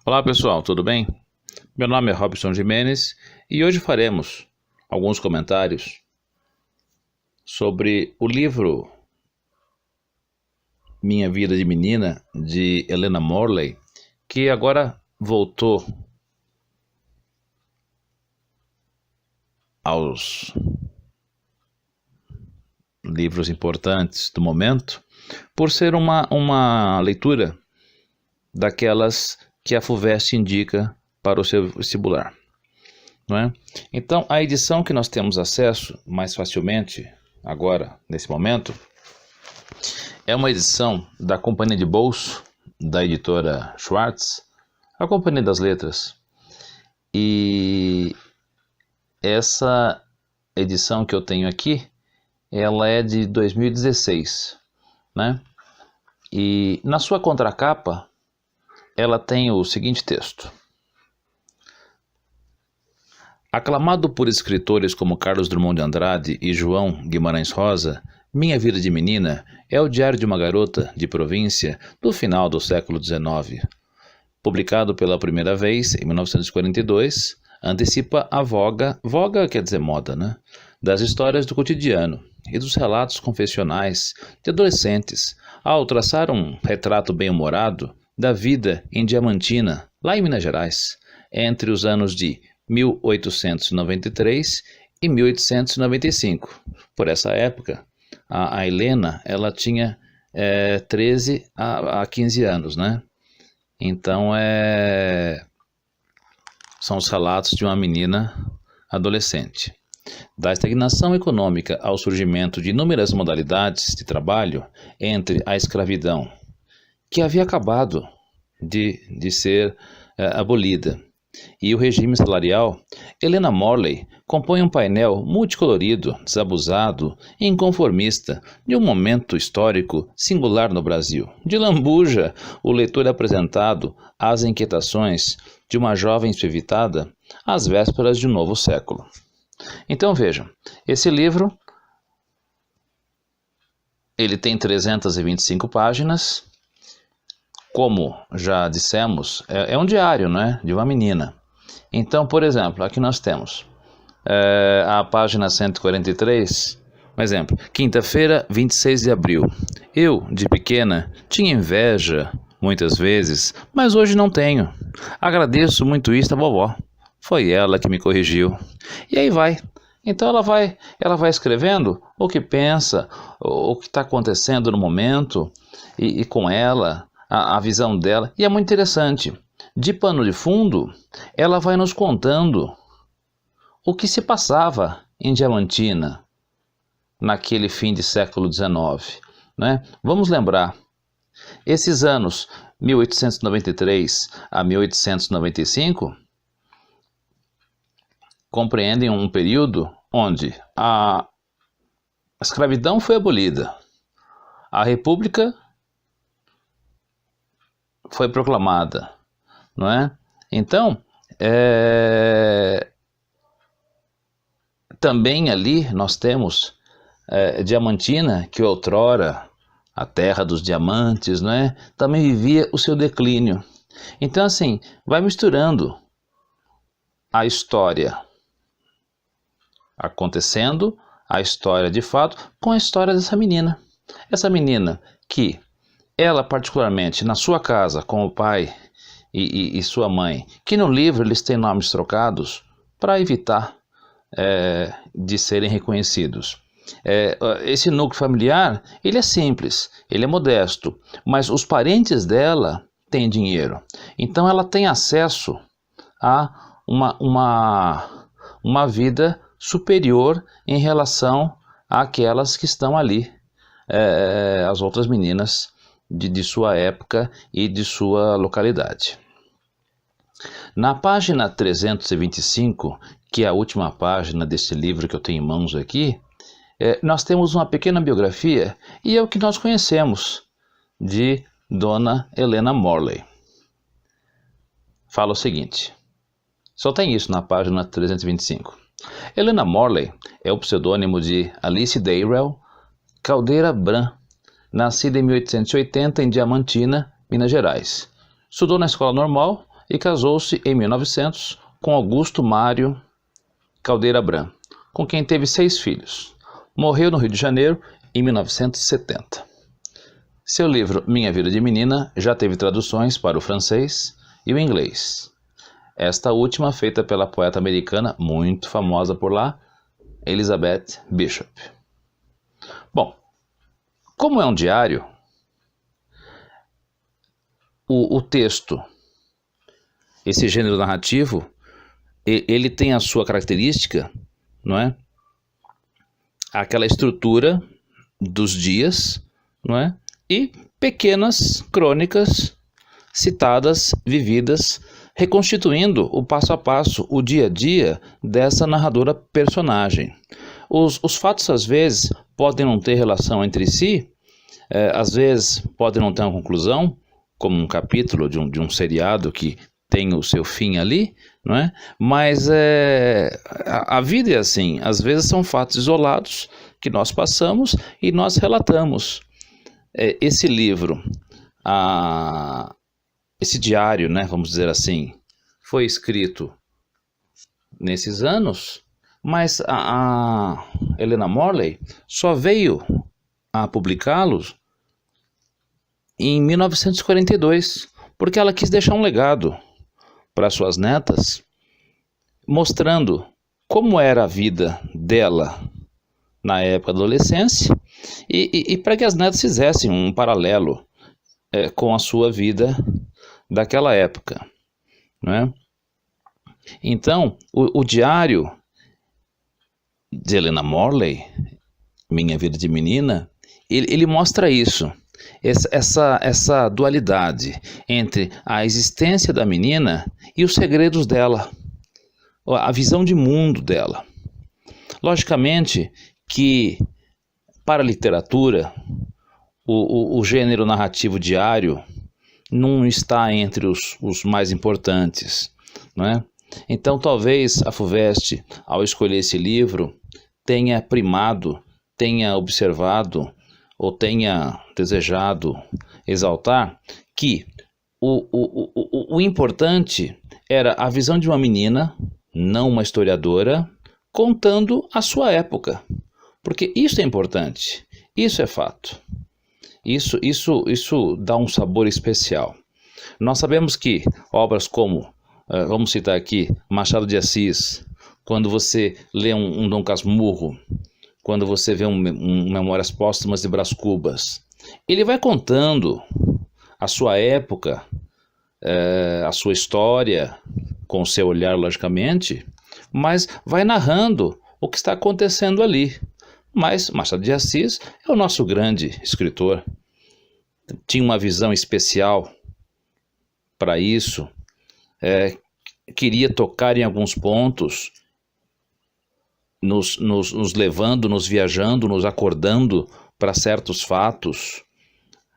Olá pessoal, tudo bem? Meu nome é Robson Jimenez e hoje faremos alguns comentários sobre o livro Minha Vida de Menina, de Helena Morley, que agora voltou aos livros importantes do momento, por ser uma leitura daquelas que a FUVEST indica para o seu vestibular, não é? Então, a edição que nós temos acesso mais facilmente agora, nesse momento, é uma edição da Companhia de Bolso, da editora Schwartz, a Companhia das Letras. E essa edição que eu tenho aqui, ela é de 2016, né? E na sua contracapa, ela tem o seguinte texto: aclamado por escritores como Carlos Drummond de Andrade e João Guimarães Rosa, Minha Vida de Menina é o diário de uma garota de província do final do século XIX. Publicado pela primeira vez em 1942, antecipa a voga quer dizer moda, né? Das histórias do cotidiano e dos relatos confessionais de adolescentes, ao traçar um retrato bem-humorado da vida em Diamantina, lá em Minas Gerais, entre os anos de 1893 e 1895. Por essa época, a Helena ela tinha 13 a 15 anos, né? Então, são os relatos de uma menina adolescente. Da estagnação econômica ao surgimento de inúmeras modalidades de trabalho, entre a escravidão, que havia acabado de ser abolida, e o regime salarial, Helena Morley compõe um painel multicolorido, desabusado e inconformista de um momento histórico singular no Brasil. De lambuja, o leitor é apresentado às inquietações de uma jovem espivitada às vésperas de um novo século. Então vejam, esse livro ele tem 325 páginas. Como já dissemos, é um diário, né, de uma menina. Então, por exemplo, aqui nós temos a página 143, um exemplo, quinta-feira, 26 de abril. Eu, de pequena, tinha inveja, muitas vezes, mas hoje não tenho. Agradeço muito isso à vovó. Foi ela que me corrigiu. E aí vai. Então ela vai escrevendo o que pensa, o que está acontecendo no momento, e com ela, a visão dela, e é muito interessante. De pano de fundo, ela vai nos contando o que se passava em Diamantina naquele fim de século XIX, né? Vamos lembrar, esses anos 1893 a 1895 compreendem um período onde a escravidão foi abolida, a república foi proclamada, não é? Então, também ali nós temos Diamantina, que outrora a terra dos diamantes, não é? Também vivia o seu declínio. Então, assim, vai misturando a história acontecendo, a história de fato, com a história dessa menina. Essa menina que ela particularmente na sua casa com o pai e sua mãe, que no livro eles têm nomes trocados para evitar de serem reconhecidos. Esse núcleo familiar, ele é simples, ele é modesto, mas os parentes dela têm dinheiro. Então ela tem acesso a uma vida superior em relação àquelas que estão ali, as outras meninas de sua época e de sua localidade. Na página 325, que é a última página desse livro que eu tenho em mãos aqui, nós temos uma pequena biografia, e é o que nós conhecemos de Dona Helena Morley. Fala o seguinte, só tem isso na página 325. Helena Morley é o pseudônimo de Alice Dayrell Caldeira Bran, nascida em 1880 em Diamantina, Minas Gerais. Estudou na escola normal e casou-se em 1900 com Augusto Mário Caldeira Bram, com quem teve 6 filhos. Morreu no Rio de Janeiro em 1970. Seu livro Minha Vida de Menina já teve traduções para o francês e o inglês. Esta última feita pela poeta americana, muito famosa por lá, Elizabeth Bishop. Bom, como é um diário, o texto, esse gênero narrativo, ele tem a sua característica, não é? Aquela estrutura dos dias, não é? E pequenas crônicas citadas, vividas, reconstituindo o passo a passo, o dia a dia dessa narradora personagem. Os fatos às vezes podem não ter relação entre si, às vezes podem não ter uma conclusão, como um capítulo de um seriado que tem o seu fim ali, não é? Mas a vida é assim, às vezes são fatos isolados que nós passamos e nós relatamos. Esse livro, esse diário, né, vamos dizer assim, foi escrito nesses anos, mas a Helena Morley só veio a publicá-los em 1942, porque ela quis deixar um legado para suas netas, mostrando como era a vida dela na época da adolescência e para que as netas fizessem um paralelo com a sua vida daquela época, não é? Então, o diário de Helena Morley, Minha Vida de Menina, ele mostra isso. Essa dualidade entre a existência da menina e os segredos dela, a visão de mundo dela. Logicamente que, para a literatura, o gênero narrativo diário não está entre os mais importantes, não é? Então, talvez a FUVEST, ao escolher esse livro, tenha primado, tenha observado ou tenha desejado exaltar que o importante era a visão de uma menina, não uma historiadora, contando a sua época. Porque isso é importante, isso é fato. Isso dá um sabor especial. Nós sabemos que obras como, vamos citar aqui, Machado de Assis, quando você lê um Dom Casmurro, quando você vê um Memórias Póstumas de Brás Cubas, ele vai contando a sua época, a sua história, com o seu olhar, logicamente, mas vai narrando o que está acontecendo ali. Mas Machado de Assis é o nosso grande escritor. Tinha uma visão especial para isso, queria tocar em alguns pontos, nos levando, nos viajando, nos acordando para certos fatos.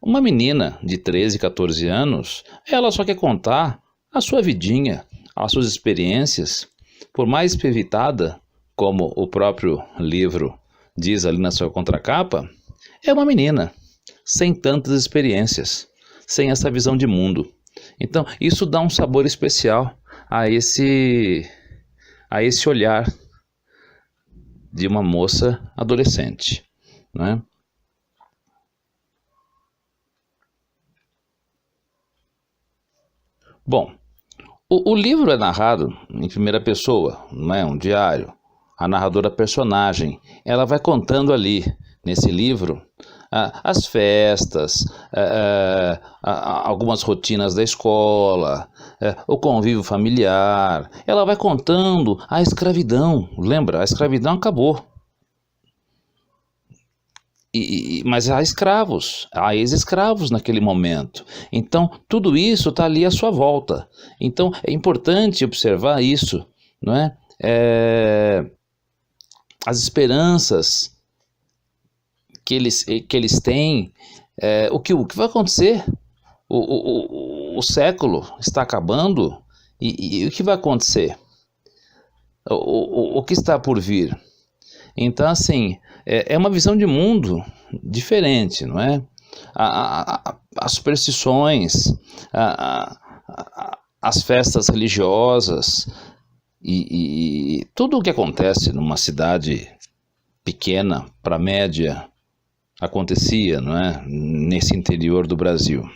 Uma menina de 13, 14 anos, ela só quer contar a sua vidinha, as suas experiências, por mais evitada, como o próprio livro diz ali na sua contracapa, é uma menina, sem tantas experiências, sem essa visão de mundo. Então, isso dá um sabor especial a esse olhar de uma moça adolescente, não é? Bom, o livro é narrado em primeira pessoa, não é um diário. A narradora personagem, ela vai contando ali, nesse livro, as festas, algumas rotinas da escola, o convívio familiar. Ela vai contando a escravidão. Lembra? A escravidão acabou. Mas há escravos, há ex-escravos naquele momento. Então, tudo isso está ali à sua volta. Então, é importante observar isso, não é? As esperanças que eles têm, o que vai acontecer? O século está acabando e o que vai acontecer? O que está por vir? Então, assim, é uma visão de mundo diferente, não é? As superstições, as festas religiosas e tudo o que acontece numa cidade pequena para média acontecia, não é? Nesse interior do Brasil.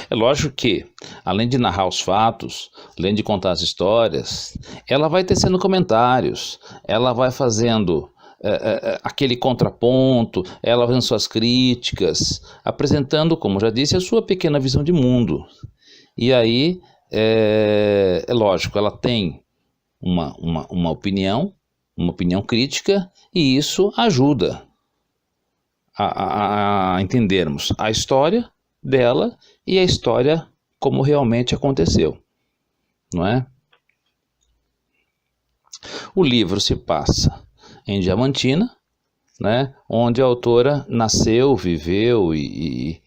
É lógico que, além de narrar os fatos, além de contar as histórias, ela vai tecendo comentários, ela vai fazendo aquele contraponto, ela fazendo suas críticas, apresentando, como já disse, a sua pequena visão de mundo. E aí, é lógico, ela tem uma opinião crítica, e isso ajuda a entendermos a história dela e a história como realmente aconteceu, não é? O livro se passa em Diamantina, né, onde a autora nasceu, viveu e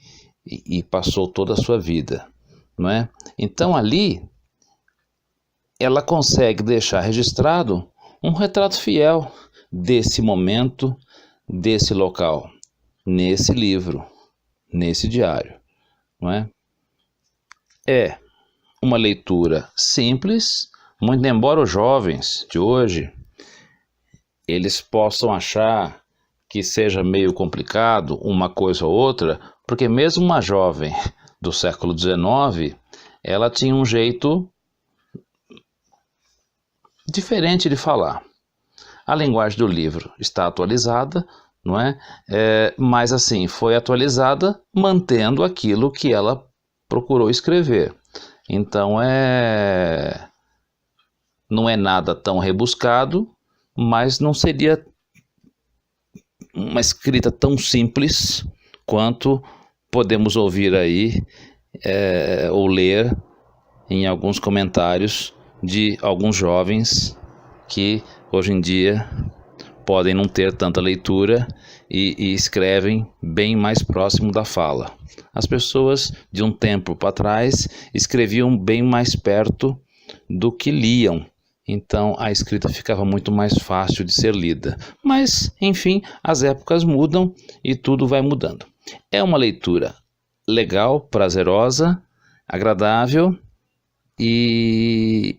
passou toda a sua vida, não é? Então ali ela consegue deixar registrado um retrato fiel desse momento, desse local, nesse livro, nesse diário, não é? É uma leitura simples, muito embora os jovens de hoje eles possam achar que seja meio complicado uma coisa ou outra, porque mesmo uma jovem do século XIX, ela tinha um jeito diferente de falar. A linguagem do livro está atualizada, não é? Mas assim, foi atualizada mantendo aquilo que ela procurou escrever. Então não é nada tão rebuscado, mas não seria uma escrita tão simples quanto podemos ouvir aí ou ler em alguns comentários de alguns jovens que hoje em dia podem não ter tanta leitura e escrevem bem mais próximo da fala. As pessoas de um tempo para trás escreviam bem mais perto do que liam, então a escrita ficava muito mais fácil de ser lida. Mas, enfim, as épocas mudam e tudo vai mudando. É uma leitura legal, prazerosa, agradável, e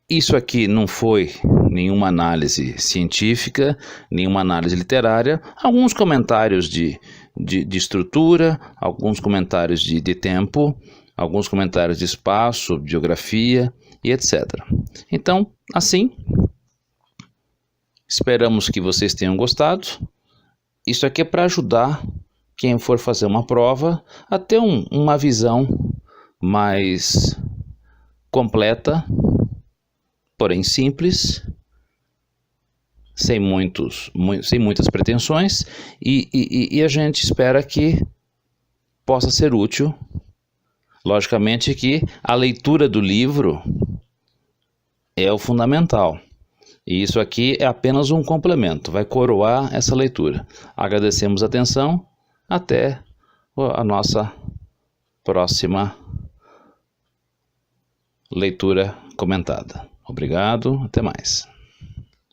isso aqui não foi nenhuma análise científica, nenhuma análise literária, alguns comentários de estrutura, alguns comentários de tempo, alguns comentários de espaço, biografia e etc. Então, assim, esperamos que vocês tenham gostado. Isso aqui é para ajudar quem for fazer uma prova a ter uma visão mais completa, porém simples, sem muitas pretensões, e a gente espera que possa ser útil. Logicamente que a leitura do livro é o fundamental, e isso aqui é apenas um complemento, vai coroar essa leitura. Agradecemos a atenção, até a nossa próxima leitura comentada. Obrigado, até mais.